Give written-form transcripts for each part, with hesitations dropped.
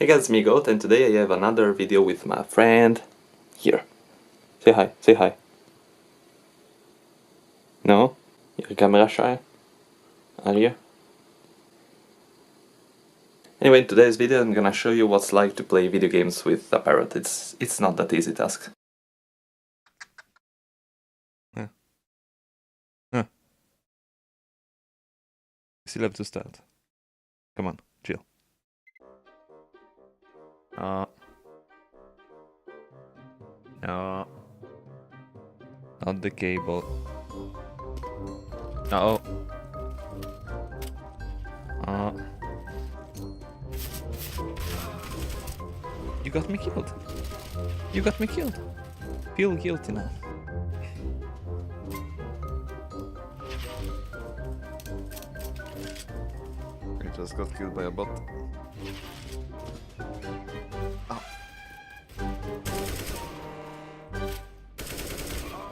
Hey guys, it's me Goat, and today I have another video with my friend here. Say hi, say hi. No? You're camera shy? Are you? Anyway, in today's video I'm gonna show you what's like to play video games with a parrot. It's not that easy task. Still have to start. Come on, chill. No. Not the cable. No. You got me killed. You got me killed. Feel guilty now. I just got killed by a bot. Oh.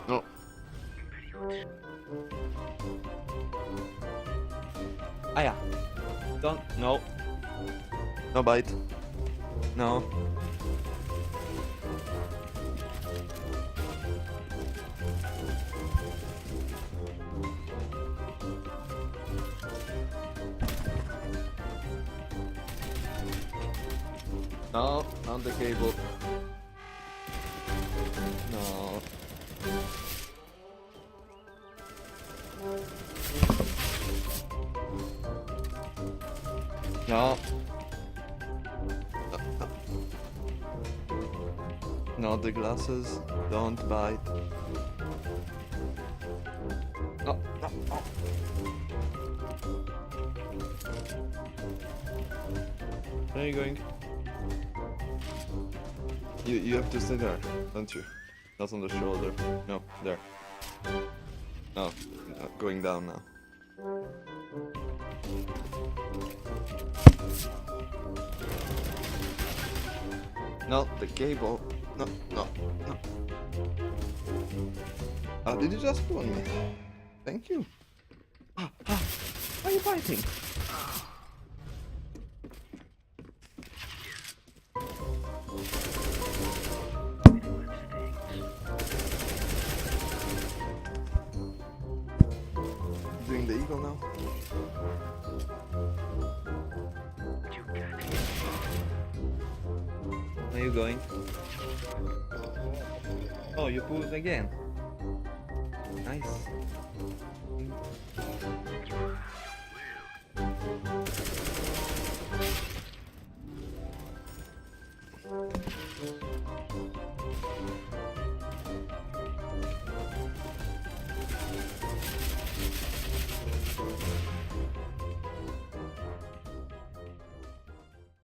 No. Ah yeah. Don't. No. No bite. No. No, not the cable. No. No. Not the glasses. Don't bite. No, no, no. Where are you going? You have to stay there, don't you? Not on the shoulder. No, there. No, going down now. No, the cable. No, no, no. Did you just spawn me? Thank you. Why are you fighting? Doing the eagle now. Where are you going? Oh, you pulled again. Nice.